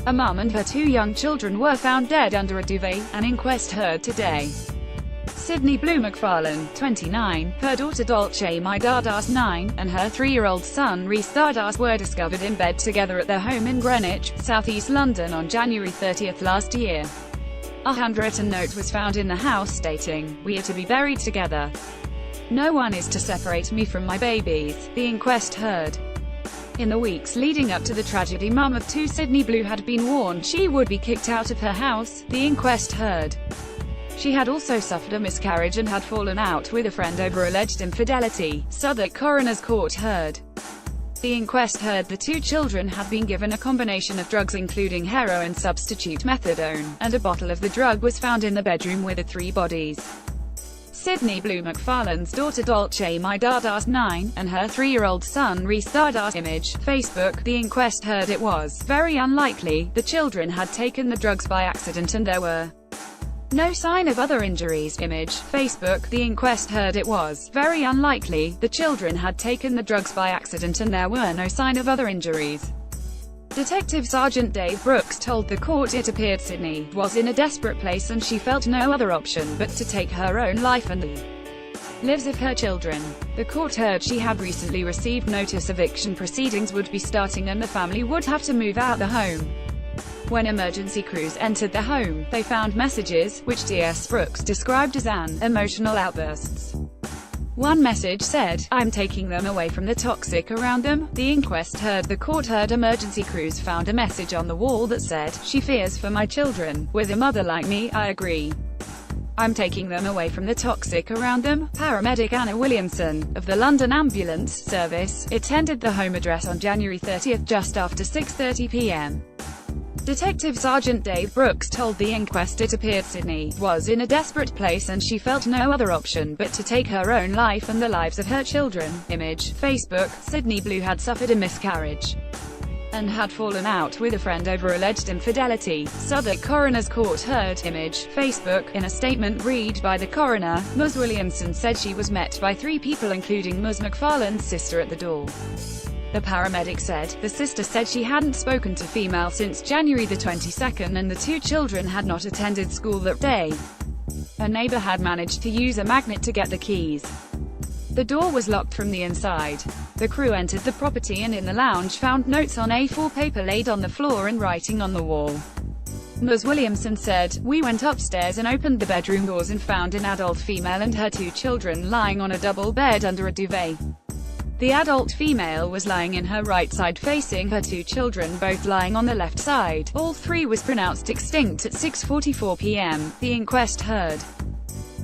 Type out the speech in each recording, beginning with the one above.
A mum and her 2 young children were found dead under a duvet, an inquest heard today. Sydnie-Blu MacFarlane, 29, her daughter Dolce-Mai Dada, 9, and her 3-year-old son Rhys Dada were discovered in bed together at their home in Greenwich, southeast London on January 30 last year. A handwritten note was found in the house stating, "We are to be buried together. No one is to separate me from my babies," the inquest heard. In the weeks leading up to the tragedy, mum of 2 Sydnie-Blu had been warned she would be kicked out of her house, the inquest heard. She had also suffered a miscarriage and had fallen out with a friend over alleged infidelity, Southwark Coroner's Court heard. The inquest heard the 2 children had been given a combination of drugs including heroin substitute methadone, and a bottle of the drug was found in the bedroom with the 3 bodies. Sydnie-Blu MacFarlane's daughter Dolce-Mai Dada, 9, and her 3-year-old son Rhys Dada. Image, Facebook. The inquest heard it was very unlikely the children had taken the drugs by accident and there were no sign of other injuries. Image, Facebook. The inquest heard it was very unlikely the children had taken the drugs by accident and there were no sign of other injuries. Detective Sergeant Dave Brooks told the court it appeared Sydnie was in a desperate place and she felt no other option but to take her own life and the lives of her children. The court heard she had recently received notice eviction proceedings would be starting and the family would have to move out the home. When emergency crews entered the home, they found messages, which DS Brooks described as an emotional outbursts. One message said, "I'm taking them away from the toxic around them." The inquest heard the court heard emergency crews found a message on the wall that said, "She fears for my children. With a mother like me, I agree. I'm taking them away from the toxic around them." Paramedic Anna Williamson, of the London Ambulance Service, attended the home address on January 30 just after 6:30 p.m. Detective Sergeant Dave Brooks told the inquest it appeared Sydnie was in a desperate place and she felt no other option but to take her own life and the lives of her children. Image, Facebook. Sydnie-Blu had suffered a miscarriage and had fallen out with a friend over alleged infidelity, Southwark Coroner's Court heard. Image, Facebook. In a statement read by the coroner, Ms. Williamson said she was met by 3 people including Ms. MacFarlane's sister at the door. The paramedic said, the sister said she hadn't spoken to female since January the 22nd and the 2 children had not attended school that day. A neighbor had managed to use a magnet to get the keys. The door was locked from the inside. The crew entered the property and in the lounge found notes on A4 paper laid on the floor and writing on the wall. Ms. Williamson said, "We went upstairs and opened the bedroom doors and found an adult female and her 2 children lying on a double bed under a duvet. The adult female was lying in her right side facing her 2 children both lying on the left side. All 3 was pronounced extinct at 6:44 p.m., the inquest heard.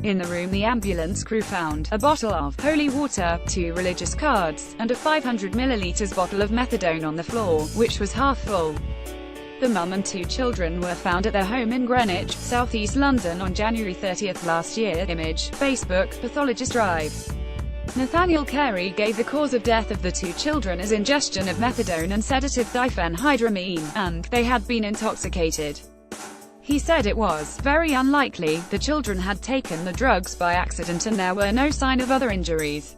In the room the ambulance crew found a bottle of holy water, 2 religious cards, and a 500 ml bottle of methadone on the floor, which was half full. The mum and 2 children were found at their home in Greenwich, southeast London on January 30 last year. Image, Facebook. Pathologist Drive. Nathaniel Carey gave the cause of death of the 2 children as ingestion of methadone and sedative diphenhydramine, and they had been intoxicated. He said it was very unlikely the children had taken the drugs by accident and there were no sign of other injuries.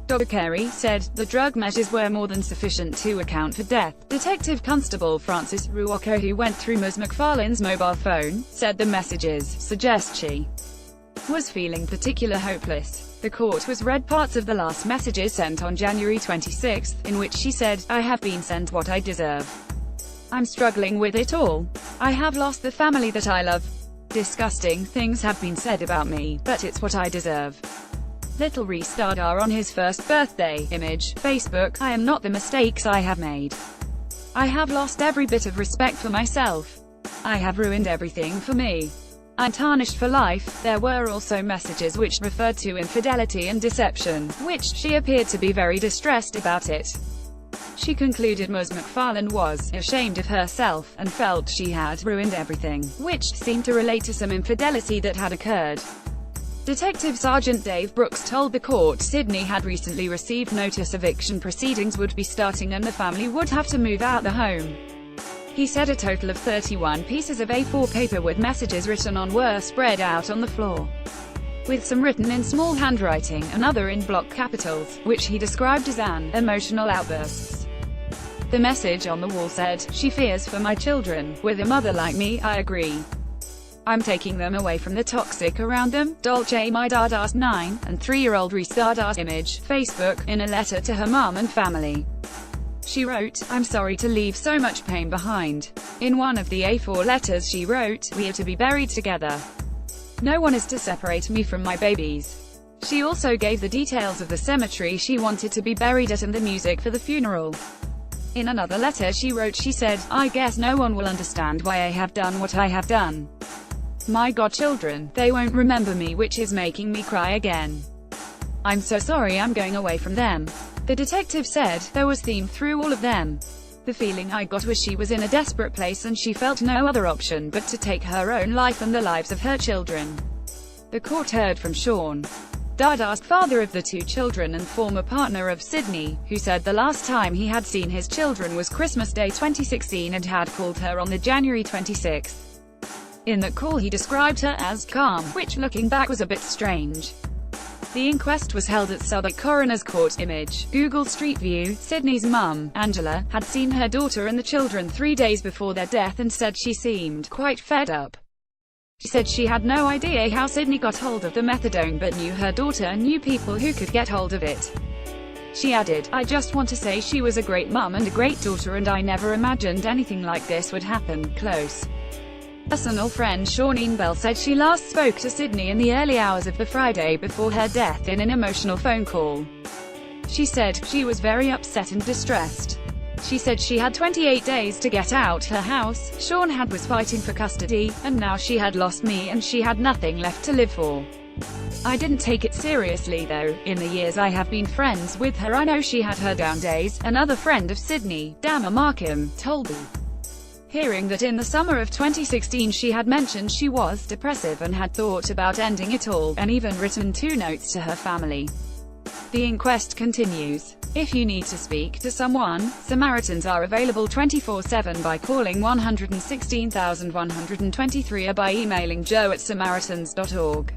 Dr. Carey said, the drug measures were more than sufficient to account for death. Detective Constable Francis Ruocco, who went through Ms. MacFarlane's mobile phone, said the messages suggest she was feeling particularly hopeless. The court was read parts of the last messages sent on January 26, in which she said, "I have been sent what I deserve. I'm struggling with it all. I have lost the family that I love. Disgusting things have been said about me, but it's what I deserve." Little Rhys Dada on his first birthday. Image, Facebook. "I am not the mistakes I have made. I have lost every bit of respect for myself. I have ruined everything for me. I'm tarnished for life." There were also messages which referred to infidelity and deception, which she appeared to be very distressed about it. She concluded Ms. MacFarlane was ashamed of herself, and felt she had ruined everything, which seemed to relate to some infidelity that had occurred. Detective Sergeant Dave Brooks told the court Sydnie had recently received notice eviction proceedings would be starting and the family would have to move out the home. He said a total of 31 pieces of A4 paper with messages written on were spread out on the floor, with some written in small handwriting and other in block capitals, which he described as an emotional outbursts. The message on the wall said, "She fears for my children. With a mother like me, I agree. I'm taking them away from the toxic around them." Dolce-Mai Dada's 9 and 3-year-old Rhys Dada's image, Facebook, in a letter to her mum and family. She wrote, "I'm sorry to leave so much pain behind." In one of the A4 letters she wrote, "We are to be buried together. No one is to separate me from my babies." She also gave the details of the cemetery she wanted to be buried at and the music for the funeral. In another letter she wrote, she said, "I guess no one will understand why I have done what I have done. My godchildren, they won't remember me, which is making me cry again. I'm so sorry I'm going away from them." The detective said, "There was theme through all of them. The feeling I got was she was in a desperate place and she felt no other option but to take her own life and the lives of her children." The court heard from Sean Dada's father of the 2 children and former partner of Sydney, who said the last time he had seen his children was Christmas Day 2016 and had called her on the January 26th. In that call he described her as calm, which looking back was a bit strange. The inquest was held at Southwark Coroner's Court. Image, Google Street View. Sydney's mum, Angela, had seen her daughter and the children 3 days before their death and said she seemed quite fed up. She said she had no idea how Sydney got hold of the methadone but knew her daughter knew people who could get hold of it. She added, "I just want to say she was a great mum and a great daughter and I never imagined anything like this would happen." Close personal friend Shawneen Bell said she last spoke to Sydney in the early hours of the Friday before her death in an emotional phone call. She said, "She was very upset and distressed. She said she had 28 days to get out her house, Sean was fighting for custody, and now she had lost me and she had nothing left to live for. I didn't take it seriously though. In the years I have been friends with her I know she had her down days." Another friend of Sydney, Dama Markham, told me, hearing that in the summer of 2016 she had mentioned she was depressive and had thought about ending it all, and even written 2 notes to her family. The inquest continues. If you need to speak to someone, Samaritans are available 24/7 by calling 116,123 or by emailing joe@samaritans.org.